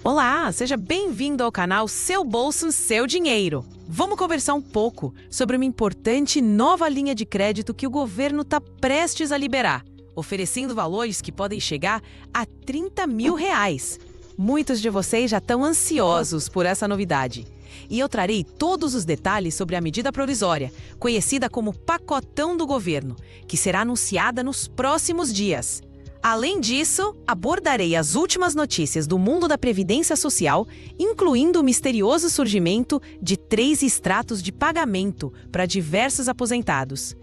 Olá, seja bem-vindo ao canal Seu Bolso, Seu Dinheiro. Vamos conversar um pouco sobre uma importante nova linha de crédito que o governo está prestes a liberar, oferecendo valores que podem chegar a R$30 mil. Muitos de vocês já estão ansiosos por essa novidade. E eu trarei todos os detalhes sobre a medida provisória, conhecida como Pacotão do Governo, que será anunciada nos próximos dias. Além disso, abordarei as últimas notícias do mundo da Previdência Social, incluindo o misterioso surgimento de 3 extratos de pagamento para diversos aposentados.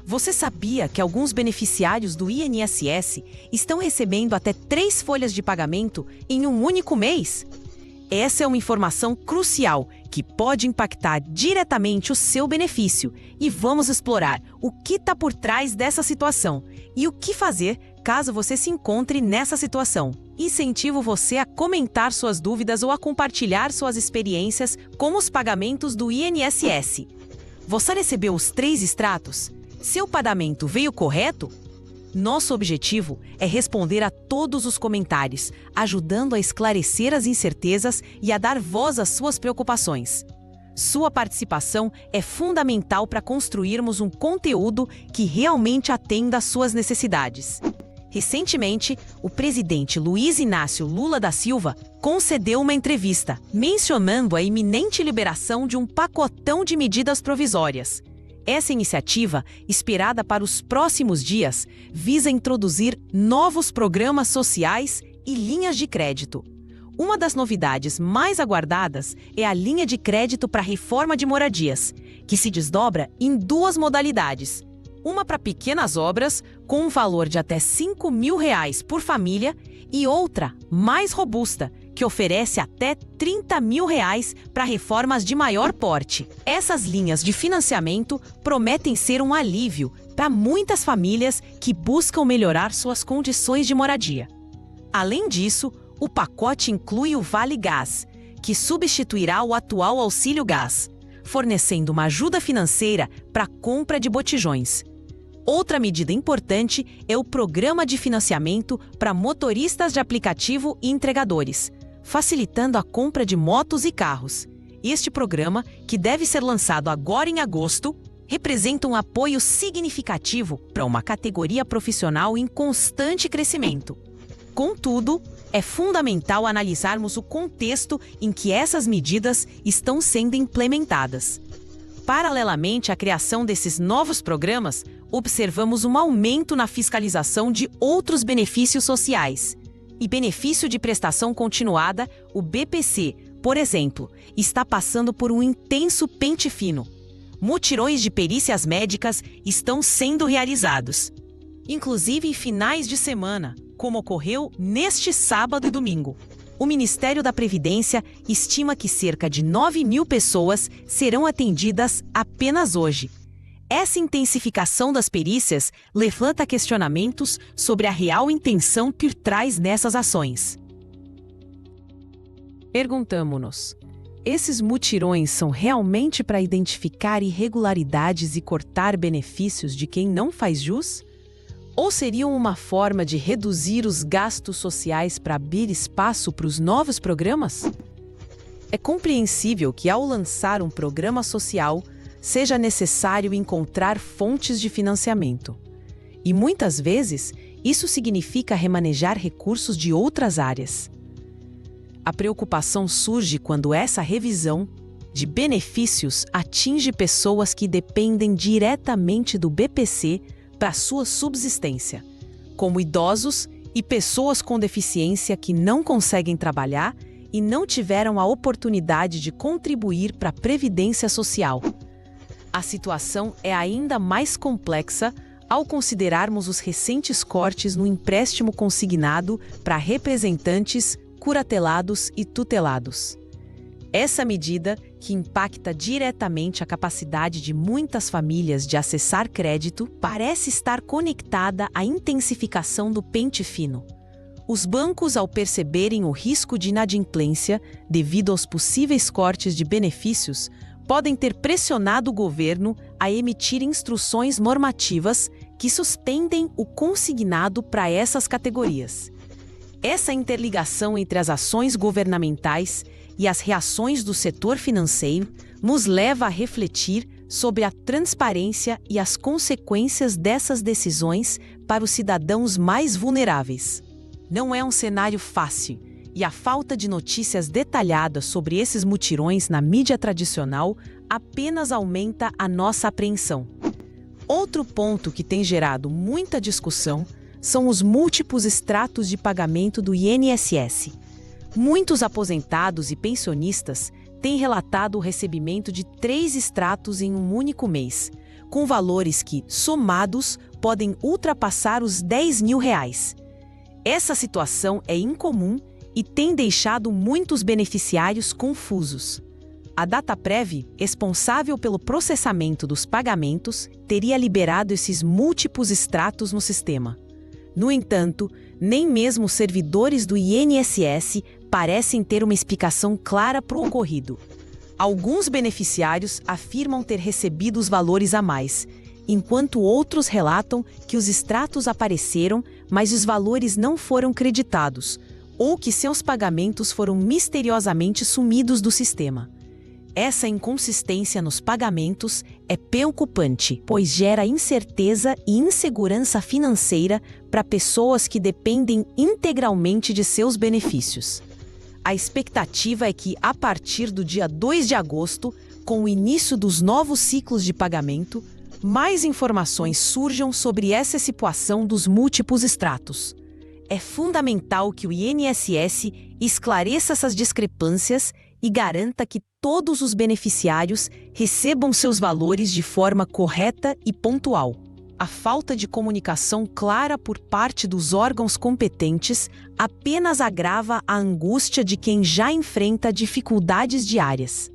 Você sabia que alguns beneficiários do INSS estão recebendo até 3 folhas de pagamento em um único mês? Essa é uma informação crucial que pode impactar diretamente o seu benefício e vamos explorar o que está por trás dessa situação e o que fazer caso você se encontre nessa situação. Incentivo você a comentar suas dúvidas ou a compartilhar suas experiências com os pagamentos do INSS. Você recebeu os 3 extratos? Seu pagamento veio correto? Nosso objetivo é responder a todos os comentários, ajudando a esclarecer as incertezas e a dar voz às suas preocupações. Sua participação é fundamental para construirmos um conteúdo que realmente atenda às suas necessidades. Recentemente, o presidente Luiz Inácio Lula da Silva concedeu uma entrevista, mencionando a iminente liberação de um pacotão de medidas provisórias. Essa iniciativa, esperada para os próximos dias, visa introduzir novos programas sociais e linhas de crédito. Uma das novidades mais aguardadas é a linha de crédito para reforma de moradias, que se desdobra em 2 modalidades. Uma para pequenas obras, com um valor de até R$5 mil por família, e outra, mais robusta, que oferece até R$30 mil para reformas de maior porte. Essas linhas de financiamento prometem ser um alívio para muitas famílias que buscam melhorar suas condições de moradia. Além disso, o pacote inclui o Vale Gás, que substituirá o atual Auxílio Gás, fornecendo uma ajuda financeira para a compra de botijões. Outra medida importante é o Programa de Financiamento para motoristas de aplicativo e entregadores, facilitando a compra de motos e carros. Este programa, que deve ser lançado agora em agosto, representa um apoio significativo para uma categoria profissional em constante crescimento. Contudo, é fundamental analisarmos o contexto em que essas medidas estão sendo implementadas. Paralelamente à criação desses novos programas, observamos um aumento na fiscalização de outros benefícios sociais. E benefício de prestação continuada, o BPC, por exemplo, está passando por um intenso pente fino. Mutirões de perícias médicas estão sendo realizados, inclusive em finais de semana, como ocorreu neste sábado e domingo. O Ministério da Previdência estima que cerca de 9 mil pessoas serão atendidas apenas hoje. Essa intensificação das perícias levanta questionamentos sobre a real intenção por trás dessas ações. Perguntamo-nos: esses mutirões são realmente para identificar irregularidades e cortar benefícios de quem não faz jus? Ou seriam uma forma de reduzir os gastos sociais para abrir espaço para os novos programas? É compreensível que, ao lançar um programa social, seja necessário encontrar fontes de financiamento. E muitas vezes, isso significa remanejar recursos de outras áreas. A preocupação surge quando essa revisão de benefícios atinge pessoas que dependem diretamente do BPC para sua subsistência, como idosos e pessoas com deficiência que não conseguem trabalhar e não tiveram a oportunidade de contribuir para a Previdência Social. A situação é ainda mais complexa ao considerarmos os recentes cortes no empréstimo consignado para representantes, curatelados e tutelados. Essa medida, que impacta diretamente a capacidade de muitas famílias de acessar crédito, parece estar conectada à intensificação do pente fino. Os bancos, ao perceberem o risco de inadimplência devido aos possíveis cortes de benefícios, podem ter pressionado o governo a emitir instruções normativas que suspendem o consignado para essas categorias. Essa interligação entre as ações governamentais e as reações do setor financeiro nos leva a refletir sobre a transparência e as consequências dessas decisões para os cidadãos mais vulneráveis. Não é um cenário fácil, e a falta de notícias detalhadas sobre esses mutirões na mídia tradicional apenas aumenta a nossa apreensão. Outro ponto que tem gerado muita discussão são os múltiplos extratos de pagamento do INSS. Muitos aposentados e pensionistas têm relatado o recebimento de 3 extratos em um único mês, com valores que, somados, podem ultrapassar os R$10 mil. Essa situação é incomum e tem deixado muitos beneficiários confusos. A Dataprev, responsável pelo processamento dos pagamentos, teria liberado esses múltiplos extratos no sistema. No entanto, nem mesmo os servidores do INSS parecem ter uma explicação clara para o ocorrido. Alguns beneficiários afirmam ter recebido os valores a mais, enquanto outros relatam que os extratos apareceram, mas os valores não foram creditados, ou que seus pagamentos foram misteriosamente sumidos do sistema. Essa inconsistência nos pagamentos é preocupante, pois gera incerteza e insegurança financeira para pessoas que dependem integralmente de seus benefícios. A expectativa é que, a partir do dia 2 de agosto, com o início dos novos ciclos de pagamento, mais informações surjam sobre essa situação dos múltiplos extratos. É fundamental que o INSS esclareça essas discrepâncias e garanta que todos os beneficiários recebam seus valores de forma correta e pontual. A falta de comunicação clara por parte dos órgãos competentes apenas agrava a angústia de quem já enfrenta dificuldades diárias.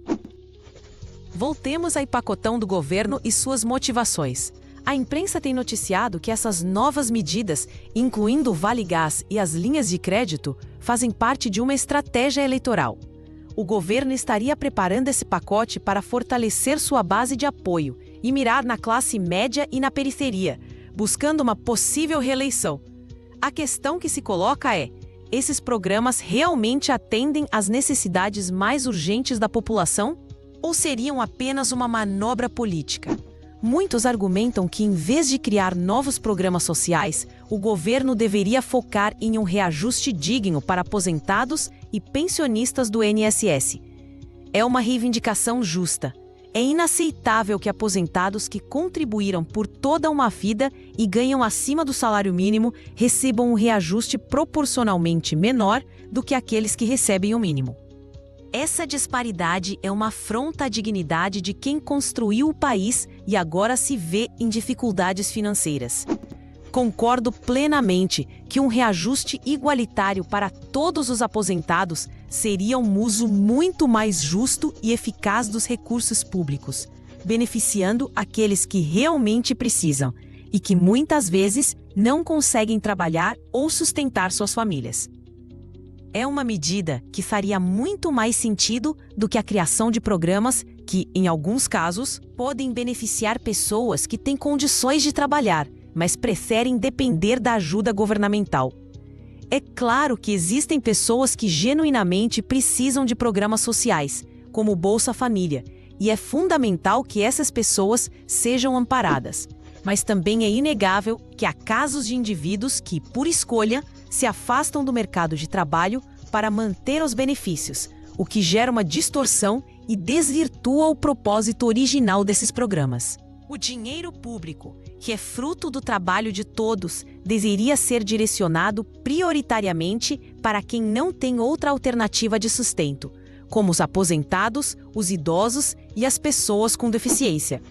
Voltemos ao empacotão do governo e suas motivações. A imprensa tem noticiado que essas novas medidas, incluindo o Vale Gás e as linhas de crédito, fazem parte de uma estratégia eleitoral. O governo estaria preparando esse pacote para fortalecer sua base de apoio e mirar na classe média e na periferia, buscando uma possível reeleição. A questão que se coloca é: esses programas realmente atendem às necessidades mais urgentes da população? Ou seriam apenas uma manobra política? Muitos argumentam que, em vez de criar novos programas sociais, o governo deveria focar em um reajuste digno para aposentados e pensionistas do INSS. É uma reivindicação justa. É inaceitável que aposentados que contribuíram por toda uma vida e ganham acima do salário mínimo recebam um reajuste proporcionalmente menor do que aqueles que recebem o mínimo. Essa disparidade é uma afronta à dignidade de quem construiu o país e agora se vê em dificuldades financeiras. Concordo plenamente que um reajuste igualitário para todos os aposentados seria um uso muito mais justo e eficaz dos recursos públicos, beneficiando aqueles que realmente precisam e que muitas vezes não conseguem trabalhar ou sustentar suas famílias. É uma medida que faria muito mais sentido do que a criação de programas que, em alguns casos, podem beneficiar pessoas que têm condições de trabalhar, mas preferem depender da ajuda governamental. É claro que existem pessoas que genuinamente precisam de programas sociais, como o Bolsa Família, e é fundamental que essas pessoas sejam amparadas. Mas também é inegável que há casos de indivíduos que, por escolha, se afastam do mercado de trabalho para manter os benefícios, o que gera uma distorção e desvirtua o propósito original desses programas. O dinheiro público, que é fruto do trabalho de todos, deveria ser direcionado prioritariamente para quem não tem outra alternativa de sustento, como os aposentados, os idosos e as pessoas com deficiência.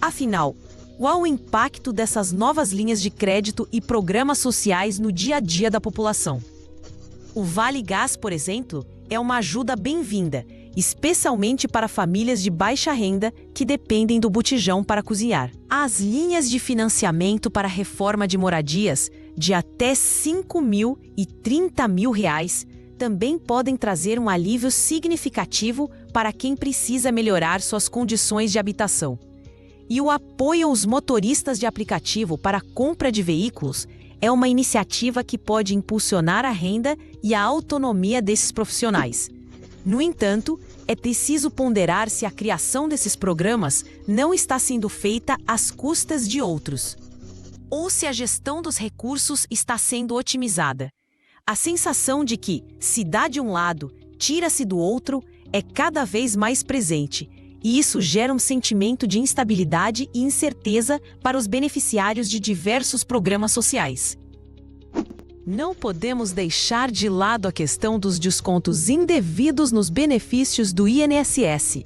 Afinal, qual o impacto dessas novas linhas de crédito e programas sociais no dia a dia da população? O Vale Gás, por exemplo, é uma ajuda bem-vinda, especialmente para famílias de baixa renda que dependem do botijão para cozinhar. As linhas de financiamento para a reforma de moradias, de até R$ 5 mil e R$ 30 mil, também podem trazer um alívio significativo para quem precisa melhorar suas condições de habitação. E o apoio aos motoristas de aplicativo para a compra de veículos é uma iniciativa que pode impulsionar a renda e a autonomia desses profissionais. No entanto, é preciso ponderar se a criação desses programas não está sendo feita às custas de outros, ou se a gestão dos recursos está sendo otimizada. A sensação de que se dá de um lado, tira-se do outro é cada vez mais presente, e isso gera um sentimento de instabilidade e incerteza para os beneficiários de diversos programas sociais. Não podemos deixar de lado a questão dos descontos indevidos nos benefícios do INSS.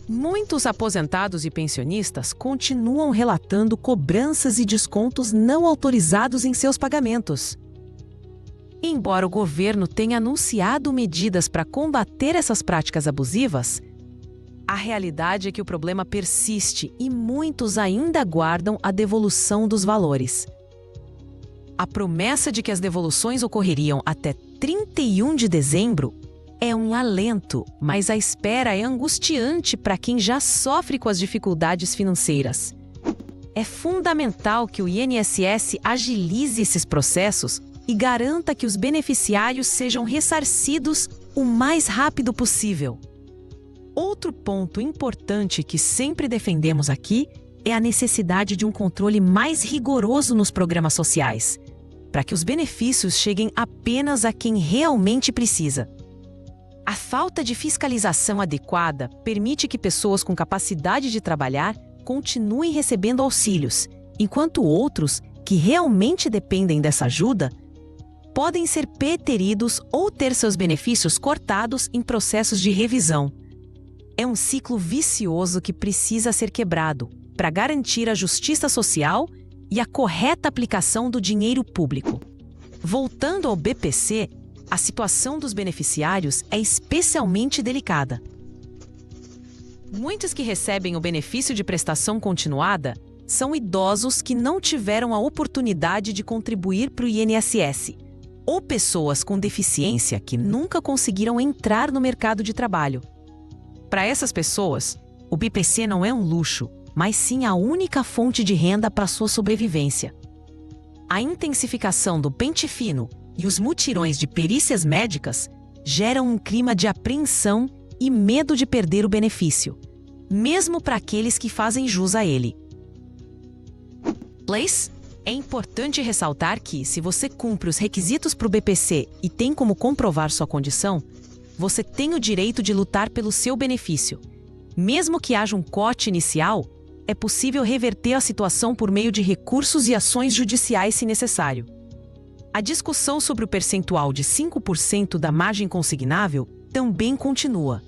Muitos aposentados e pensionistas continuam relatando cobranças e descontos não autorizados em seus pagamentos. Embora o governo tenha anunciado medidas para combater essas práticas abusivas, a realidade é que o problema persiste e muitos ainda aguardam a devolução dos valores. A promessa de que as devoluções ocorreriam até 31 de dezembro é um alento, mas a espera é angustiante para quem já sofre com as dificuldades financeiras. É fundamental que o INSS agilize esses processos e garanta que os beneficiários sejam ressarcidos o mais rápido possível. Outro ponto importante que sempre defendemos aqui é a necessidade de um controle mais rigoroso nos programas sociais, para que os benefícios cheguem apenas a quem realmente precisa. A falta de fiscalização adequada permite que pessoas com capacidade de trabalhar continuem recebendo auxílios, enquanto outros, que realmente dependem dessa ajuda, podem ser preteridos ou ter seus benefícios cortados em processos de revisão. É um ciclo vicioso que precisa ser quebrado para garantir a justiça social e a correta aplicação do dinheiro público. Voltando ao BPC, a situação dos beneficiários é especialmente delicada. Muitos que recebem o benefício de prestação continuada são idosos que não tiveram a oportunidade de contribuir para o INSS, ou pessoas com deficiência que nunca conseguiram entrar no mercado de trabalho. Para essas pessoas, o BPC não é um luxo, mas sim a única fonte de renda para sua sobrevivência. A intensificação do pente fino e os mutirões de perícias médicas geram um clima de apreensão e medo de perder o benefício, mesmo para aqueles que fazem jus a ele. É importante ressaltar que, se você cumpre os requisitos para o BPC e tem como comprovar sua condição, você tem o direito de lutar pelo seu benefício. Mesmo que haja um corte inicial, é possível reverter a situação por meio de recursos e ações judiciais se necessário. A discussão sobre o percentual de 5% da margem consignável também continua.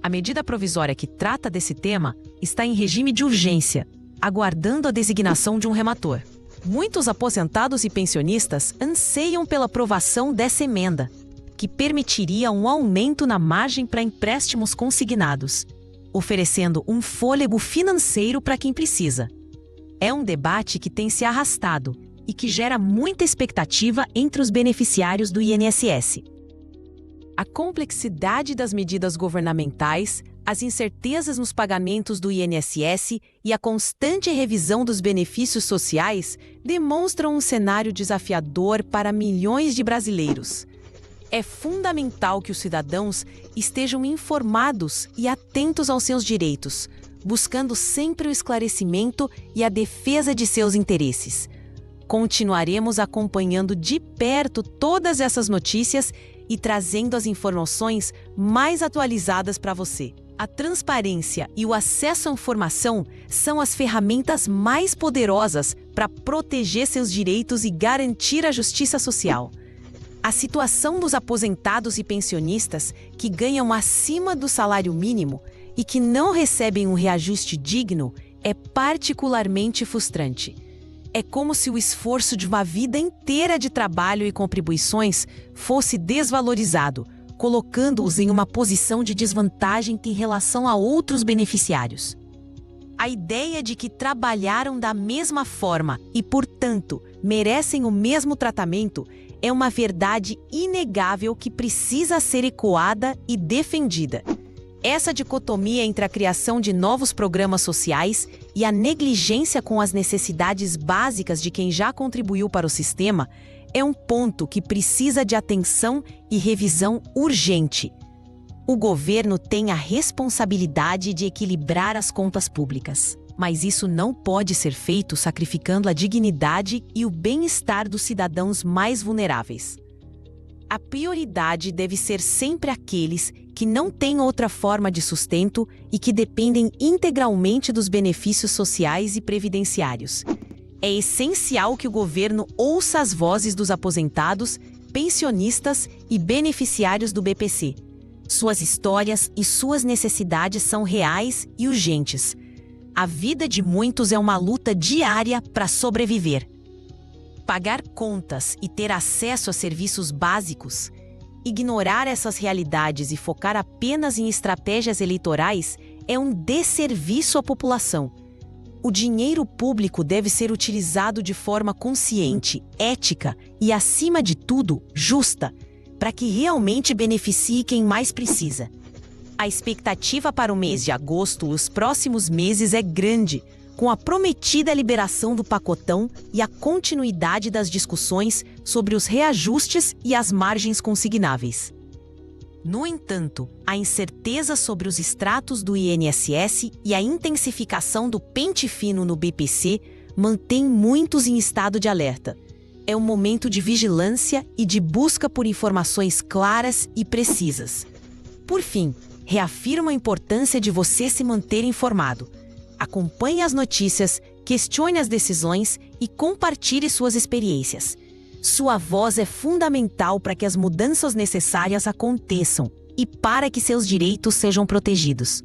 A medida provisória que trata desse tema está em regime de urgência, aguardando a designação de um relator. Muitos aposentados e pensionistas anseiam pela aprovação dessa emenda, que permitiria um aumento na margem para empréstimos consignados, oferecendo um fôlego financeiro para quem precisa. É um debate que tem se arrastado e que gera muita expectativa entre os beneficiários do INSS. A complexidade das medidas governamentais, as incertezas nos pagamentos do INSS e a constante revisão dos benefícios sociais demonstram um cenário desafiador para milhões de brasileiros. É fundamental que os cidadãos estejam informados e atentos aos seus direitos, buscando sempre o esclarecimento e a defesa de seus interesses. Continuaremos acompanhando de perto todas essas notícias e trazendo as informações mais atualizadas para você. A transparência e o acesso à informação são as ferramentas mais poderosas para proteger seus direitos e garantir a justiça social. A situação dos aposentados e pensionistas que ganham acima do salário mínimo e que não recebem um reajuste digno é particularmente frustrante. É como se o esforço de uma vida inteira de trabalho e contribuições fosse desvalorizado, colocando-os em uma posição de desvantagem em relação a outros beneficiários. A ideia de que trabalharam da mesma forma e, portanto, merecem o mesmo tratamento é uma verdade inegável que precisa ser ecoada e defendida. Essa dicotomia entre a criação de novos programas sociais e a negligência com as necessidades básicas de quem já contribuiu para o sistema é um ponto que precisa de atenção e revisão urgente. O governo tem a responsabilidade de equilibrar as contas públicas, mas isso não pode ser feito sacrificando a dignidade e o bem-estar dos cidadãos mais vulneráveis. A prioridade deve ser sempre aqueles que não têm outra forma de sustento e que dependem integralmente dos benefícios sociais e previdenciários. É essencial que o governo ouça as vozes dos aposentados, pensionistas e beneficiários do BPC. Suas histórias e suas necessidades são reais e urgentes. A vida de muitos é uma luta diária para sobreviver. Pagar contas e ter acesso a serviços básicos, ignorar essas realidades e focar apenas em estratégias eleitorais é um desserviço à população. O dinheiro público deve ser utilizado de forma consciente, ética e, acima de tudo, justa, para que realmente beneficie quem mais precisa. A expectativa para o mês de agosto e os próximos meses é grande, com a prometida liberação do pacotão e a continuidade das discussões sobre os reajustes e as margens consignáveis. No entanto, a incerteza sobre os extratos do INSS e a intensificação do pente fino no BPC mantém muitos em estado de alerta. É um momento de vigilância e de busca por informações claras e precisas. Por fim, reafirmo a importância de você se manter informado. Acompanhe as notícias, questione as decisões e compartilhe suas experiências. Sua voz é fundamental para que as mudanças necessárias aconteçam e para que seus direitos sejam protegidos.